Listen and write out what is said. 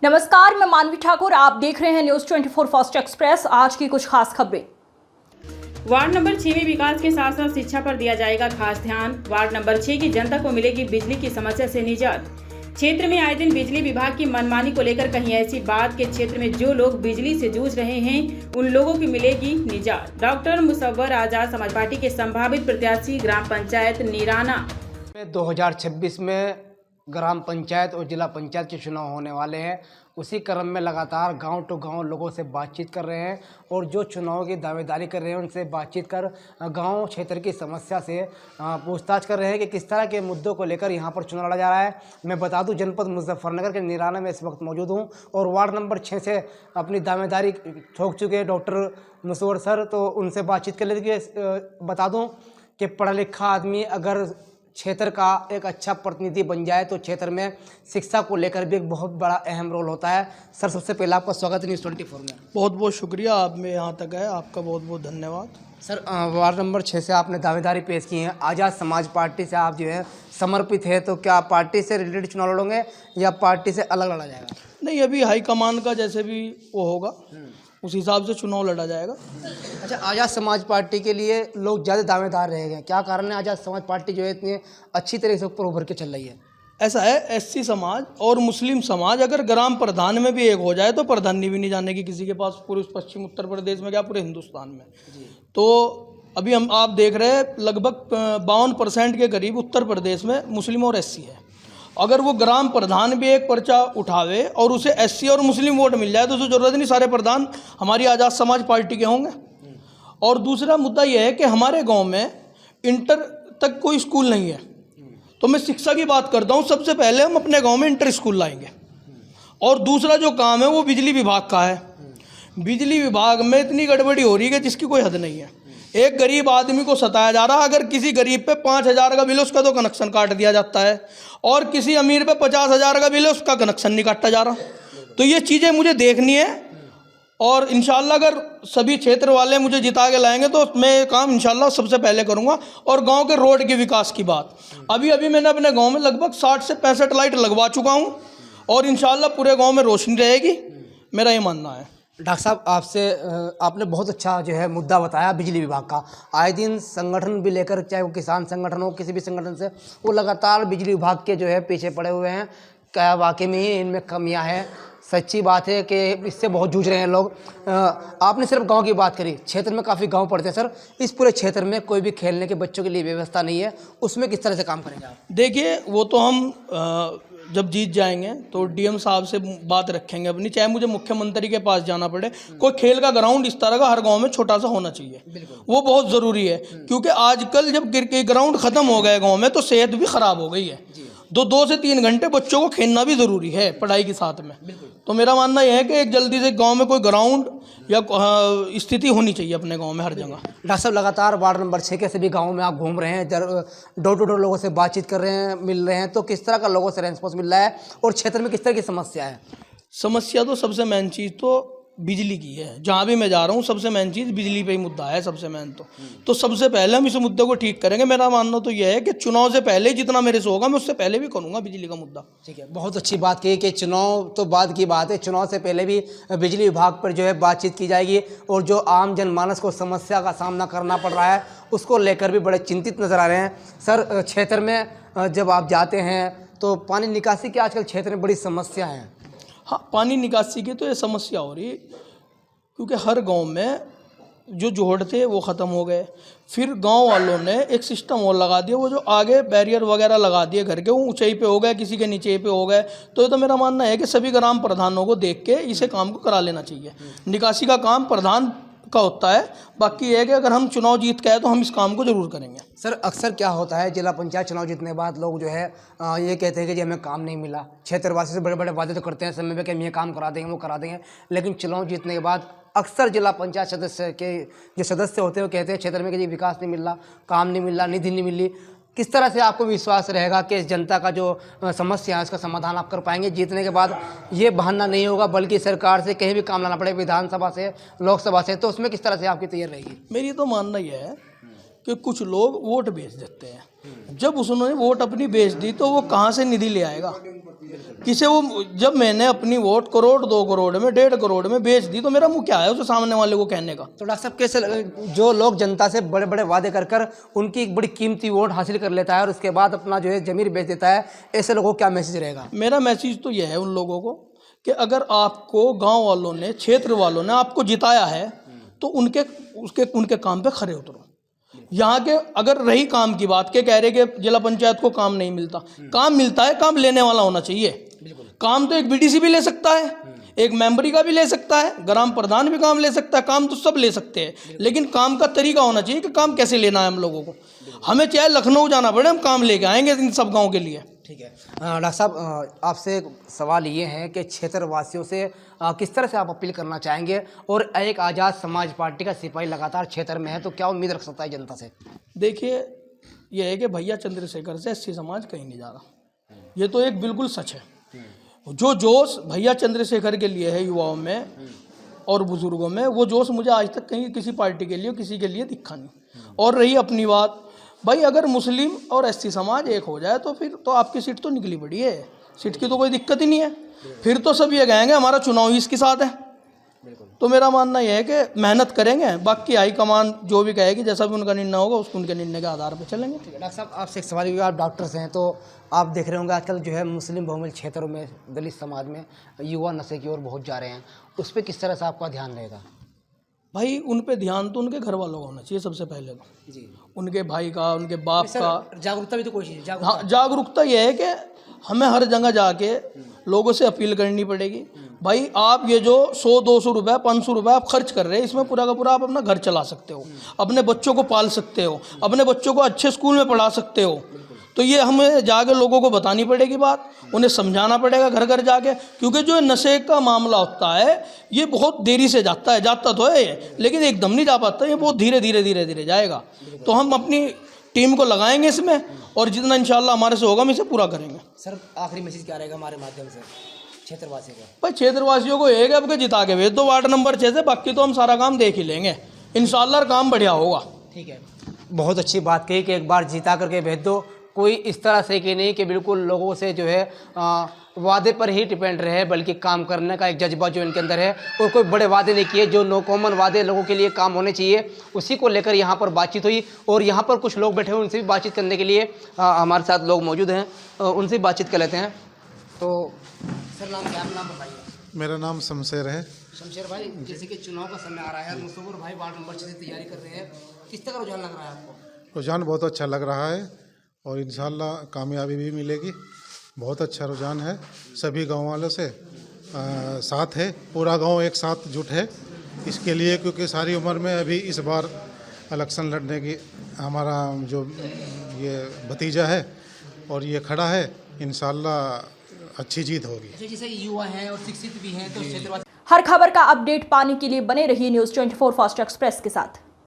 नमस्कार, मैं मानवी ठाकुर। आप देख रहे हैं न्यूज 24 फास्ट एक्सप्रेस। आज की कुछ खास खबरें। वार्ड नंबर 6 में विकास के साथ साथ शिक्षा पर दिया जाएगा खास ध्यान। वार्ड नंबर 6 की जनता को मिलेगी बिजली की समस्या से निजात। क्षेत्र में आए दिन बिजली विभाग की मनमानी को लेकर कहीं ऐसी बात के क्षेत्र में जो लोग बिजली से जूझ रहे हैं उन लोगों की मिलेगी निजात। डॉक्टर मुसव्वर आजाद समाज पार्टी के संभावित प्रत्याशी ग्राम पंचायत नीराना 2026 में ग्राम पंचायत और जिला पंचायत के चुनाव होने वाले हैं। उसी क्रम में लगातार गांव टू गांव लोगों से बातचीत कर रहे हैं और जो चुनाव की दावेदारी कर रहे हैं उनसे बातचीत कर गांव क्षेत्र की समस्या से पूछताछ कर रहे हैं कि किस तरह के मुद्दों को लेकर यहां पर चुनाव लड़ा जा रहा है। मैं बता दूं, जनपद मुजफ्फरनगर के नीराना में इस वक्त मौजूद हूं और वार्ड नंबर 6 से अपनी दावेदारी ठोक चुके हैं डॉक्टर मुसव्वर सर। तो उनसे बातचीत कर लेते बता दूँ कि पढ़ा लिखा आदमी अगर क्षेत्र का एक अच्छा प्रतिनिधि बन जाए तो क्षेत्र में शिक्षा को लेकर भी एक बहुत बड़ा अहम रोल होता है। सर, सबसे पहले आपका स्वागत है न्यूज़ 24 में। बहुत बहुत शुक्रिया, आप में यहाँ तक है, आपका बहुत बहुत धन्यवाद। सर, वार्ड नंबर 6 से आपने दावेदारी पेश की है। आज़ाद समाज पार्टी से आप जो है समर्पित है, तो क्या पार्टी से रिलेटेड चुनाव लड़ोगे या पार्टी से अलग लड़ा जाएगा? नहीं, अभी हाईकमान का जैसे भी वो होगा उस हिसाब से चुनाव लड़ा जाएगा। अच्छा, आज़ाद समाज पार्टी के लिए लोग ज़्यादा दावेदार रह गए, क्या कारण है? आज़ाद समाज पार्टी जो है इतनी अच्छी तरीके से ऊपर उभर के चल रही है। ऐसा है, एससी समाज और मुस्लिम समाज अगर ग्राम प्रधान में भी एक हो जाए तो प्रधानी भी नहीं जाने की किसी के पास, पूरे पश्चिम उत्तर प्रदेश में क्या पूरे हिंदुस्तान में। तो अभी हम आप देख रहे हैं लगभग 52% के करीब उत्तर प्रदेश में मुस्लिम और एससी है। अगर वो ग्राम प्रधान भी एक पर्चा उठावे और उसे एससी और मुस्लिम वोट मिल जाए तो उसे ज़रूरत नहीं सारे प्रधान हमारी आज़ाद समाज पार्टी के होंगे। और दूसरा मुद्दा यह है कि हमारे गांव में इंटर तक कोई स्कूल नहीं है। तो मैं शिक्षा की बात करता हूं, सबसे पहले हम अपने गांव में इंटर स्कूल लाएंगे। और दूसरा जो काम है वो बिजली विभाग का है। बिजली विभाग में इतनी गड़बड़ी हो रही है जिसकी कोई हद नहीं है। एक गरीब आदमी को सताया जा रहा, अगर किसी गरीब पे 5,000 का बिल उसका तो कनेक्शन काट दिया जाता है और किसी अमीर पे 50,000 का बिल है उसका कनेक्शन नहीं काटा जा रहा। तो ये चीज़ें मुझे देखनी है और इंशाल्लाह अगर सभी क्षेत्र वाले मुझे जिता के लाएंगे तो मैं ये काम इंशाल्लाह सबसे पहले करूंगा। और गांव के रोड के विकास की बात, अभी मैंने अपने गांव में लगभग 60 से 65 लाइट लगवा चुका हूं और इंशाल्लाह पूरे गांव में रोशनी रहेगी, मेरा ये मानना है। डॉक्टर साहब, आपने बहुत अच्छा जो है मुद्दा बताया बिजली विभाग का। आए दिन संगठन भी लेकर, चाहे वो किसान संगठन हो, किसी भी संगठन से, वो लगातार बिजली विभाग के जो है पीछे पड़े हुए हैं। क्या वाकई में ही इनमें कमियां हैं? सच्ची बात है कि इससे बहुत जूझ रहे हैं लोग। आपने सिर्फ गांव की बात करी, क्षेत्र में काफ़ी गांव पड़ते हैं। सर, इस पूरे क्षेत्र में कोई भी खेलने के बच्चों के लिए व्यवस्था नहीं है, उसमें किस तरह से काम करेंगे आप? देखिए, वो तो हम जब जीत जाएंगे तो डीएम साहब से बात रखेंगे अपनी, चाहे मुझे मुख्यमंत्री के पास जाना पड़े। कोई खेल का ग्राउंड इस तरह का हर गांव में छोटा सा होना चाहिए, वो बहुत ज़रूरी है। क्योंकि आजकल जब ग्राउंड ख़त्म हो गए गांव में तो सेहत भी ख़राब हो गई है। 2 से 3 घंटे बच्चों को खेलना भी ज़रूरी है पढ़ाई के साथ में। तो मेरा मानना यह है कि एक जल्दी से गांव में कोई ग्राउंड या स्थिति होनी चाहिए अपने गांव में हर जगह। डॉक्टर साहब, लगातार वार्ड नंबर 6 के सभी गाँवों में आप घूम रहे हैं, डोर टू डोर लोगों से बातचीत कर रहे हैं, मिल रहे हैं, तो किस तरह का लोगों से रेस्पॉन्स मिल रहा है और क्षेत्र में किस तरह की समस्या है? समस्या तो सबसे मेन चीज़ तो बिजली की है। जहाँ भी मैं जा रहा हूँ सबसे मेन चीज़ बिजली पे ही मुद्दा है, सबसे मेन तो सबसे पहले हम इस मुद्दे को ठीक करेंगे। मेरा मानना तो यह है कि चुनाव से पहले जितना मेरे से होगा मैं उससे पहले भी करूँगा बिजली का मुद्दा। ठीक है, बहुत अच्छी बात कही कि चुनाव तो बाद की बात है, चुनाव से पहले भी बिजली विभाग पर जो है बातचीत की जाएगी और जो आम जनमानस को समस्या का सामना करना पड़ रहा है उसको लेकर भी बड़े चिंतित नज़र आ रहे हैं। सर, क्षेत्र में जब आप जाते हैं तो पानी निकासी की आजकल क्षेत्र में बड़ी समस्या है। हाँ, पानी निकासी की तो ये समस्या हो रही, क्योंकि हर गांव में जो जोड़ थे वो ख़त्म हो गए। फिर गांव वालों ने एक सिस्टम और लगा दिया, वो जो आगे बैरियर वगैरह लगा दिए घर के, वो ऊंचाई पे हो गए, किसी के नीचे पे हो गए। तो ये तो मेरा मानना है कि सभी ग्राम प्रधानों को देख के इसे काम को करा लेना चाहिए। निकासी का काम प्रधान का होता है, बाकी ये है कि अगर हम चुनाव जीत के आए तो हम इस काम को जरूर करेंगे। सर, अक्सर क्या होता है, जिला पंचायत चुनाव जीतने के बाद लोग जो है ये कहते हैं कि जी हमें काम नहीं मिला। क्षेत्रवासी से बड़े बड़े वादे तो करते हैं समय में कि हम ये काम करा देंगे, वो करा देंगे, लेकिन चुनाव जीतने के बाद अक्सर जिला पंचायत सदस्य के जो सदस्य होते हैं वो कहते हैं क्षेत्र में कि जी विकास नहीं मिल रहा, काम नहीं मिल रहा, निधि नहीं मिली। किस तरह से आपको विश्वास रहेगा कि इस जनता का जो समस्या है उसका समाधान आप कर पाएंगे? जीतने के बाद ये बहाना नहीं होगा बल्कि सरकार से कहीं भी काम लाना पड़े, विधानसभा से, लोकसभा से, तो उसमें किस तरह से आपकी तैयारी रहेगी? मेरी तो मानना यह है कि कुछ लोग वोट बेच देते हैं। जब उसने वोट अपनी बेच दी तो वो कहाँ से निधि ले आएगा? किसे वो, जब मैंने अपनी वोट करोड़ 2 करोड़ में 1.5 करोड़ में बेच दी तो मेरा मुंह क्या है उसे सामने वाले को कहने का। तो डॉक्टर साहब कैसे जो लोग जनता से बड़े बड़े वादे कर कर उनकी एक बड़ी कीमती वोट हासिल कर लेता है और उसके बाद अपना जो है ज़मीर बेच देता है, ऐसे लोगों को क्या मैसेज रहेगा? मेरा मैसेज तो यह है उन लोगों को कि अगर आपको गांव वालों ने, क्षेत्र वालों ने आपको जिताया है तो उनके काम पे खरे उतरो। यहाँ के अगर रही काम की बात के कह रहे कि जिला पंचायत को काम नहीं मिलता, काम मिलता है, काम लेने वाला होना चाहिए। काम तो एक बीडीसी भी ले सकता है, एक मेंबरी का भी ले सकता है, ग्राम प्रधान भी काम ले सकता है, काम तो सब ले सकते हैं, लेकिन काम का तरीका होना चाहिए कि काम कैसे लेना है हम लोगों को। हमें चाहे लखनऊ जाना पड़े, हम काम लेके आएंगे इन सब गाँव के लिए। ठीक है डॉक्टर साहब, आपसे एक सवाल ये है कि क्षेत्रवासियों से किस तरह से आप अपील करना चाहेंगे, और एक आज़ाद समाज पार्टी का सिपाही लगातार क्षेत्र में है तो क्या उम्मीद रख सकता है जनता से? देखिए, यह है कि भैया चंद्रशेखर से एससी समाज कहीं नहीं जा रहा, ये तो एक बिल्कुल सच है। जो जोश भैया चंद्रशेखर के लिए है युवाओं में और बुजुर्गों में, वो जोश मुझे आज तक कहीं किसी पार्टी के लिए, किसी के लिए दिखा नहीं। और रही अपनी बात, भाई अगर मुस्लिम और एससी समाज एक हो जाए तो फिर तो आपकी सीट तो निकली पड़ी है, सीट की तो कोई दिक्कत ही नहीं है। फिर तो सब ये कहेंगे हमारा चुनाव ही इसके साथ है। तो मेरा मानना यह है कि मेहनत करेंगे, बाकी हाईकमान जो भी कहेगी, जैसा भी उनका निर्णय होगा उसको उनके निर्णय के आधार पर चलेंगे। डॉक्टर साहब, आपसे एक सवाल भी, आप डॉक्टर्स हैं तो आप देख रहे होंगे आजकल जो है मुस्लिम बहुमत क्षेत्रों में, दलित समाज में युवा नशे की ओर बहुत जा रहे हैं, उस पर किस तरह से आपका ध्यान रहेगा? भाई उन पे ध्यान तो उनके घर वालों का होना चाहिए सबसे पहले तो जी, उनके भाई का, उनके बाप का। जागरूकता भी तो कोशिश, हाँ, जागरूकता यह है कि हमें हर जगह जाके लोगों से अपील करनी पड़ेगी। भाई आप ये जो 100-200 रुपये 500 रुपये आप खर्च कर रहे हैं, इसमें पूरा का पूरा आप अपना घर चला सकते हो, अपने बच्चों को पाल सकते हो, अपने बच्चों को अच्छे स्कूल में पढ़ा सकते हो। तो ये हमें जाके लोगों को बतानी पड़ेगी बात, उन्हें समझाना पड़ेगा घर घर जाके, क्योंकि जो नशे का मामला होता है ये बहुत देरी से जाता है, जाता तो है ये, लेकिन एकदम नहीं जा पाता, ये बहुत धीरे धीरे जाएगा। तो हम अपनी टीम को लगाएंगे इसमें, और जितना इंशाल्लाह हमारे से होगा हम इसे पूरा करेंगे। सर, आखिरी मैसेज क्या रहेगा हमारे माध्यम से क्षेत्रवासी का? भाई क्षेत्रवासियों को एक आपके जिता के भेज दो वार्ड नंबर 6 से, बाकी तो हम सारा काम देख ही लेंगे इंशाल्लाह, काम बढ़िया होगा। ठीक है, बहुत अच्छी बात कही कि एक बार जिता करके भेज दो। कोई इस तरह से कि नहीं कि बिल्कुल लोगों से जो है वादे पर ही डिपेंड रहे, बल्कि काम करने का एक जज्बा जो इनके अंदर है, और कोई बड़े वादे नहीं किए, जो नो कॉमन वादे लोगों के लिए काम होने चाहिए, उसी को लेकर यहाँ पर बातचीत हुई। और यहाँ पर कुछ लोग बैठे हुए, उनसे भी बातचीत करने के लिए हमारे साथ लोग मौजूद हैं, उनसे भी बातचीत कर लेते हैं। तो सर, नाम क्या, नाम बताइए? मेरा नाम शमशेर है। शमशेर भाई, जैसे कि चुनाव का समय आ रहा है, मुस्तफर भाई वार्ड नंबर 6 से तैयारी कर रहे हैं, किस तरह रुझान लग रहा है आपको? रुझान बहुत अच्छा लग रहा है और इंशाल्लाह कामयाबी भी मिलेगी। बहुत अच्छा रुझान है, सभी गाँव वालों से साथ है, पूरा गांव एक साथ जुट है इसके लिए, क्योंकि सारी उम्र में अभी इस बार इलेक्शन लड़ने की हमारा जो ये भतीजा है और ये खड़ा है, इंशाल्लाह अच्छी जीत होगी। जैसे युवा हैं और शिक्षित भी हैं, तो क्षेत्रवासी हर खबर का अपडेट पाने के लिए बने रहिए न्यूज़ 24 फास्ट एक्सप्रेस के साथ।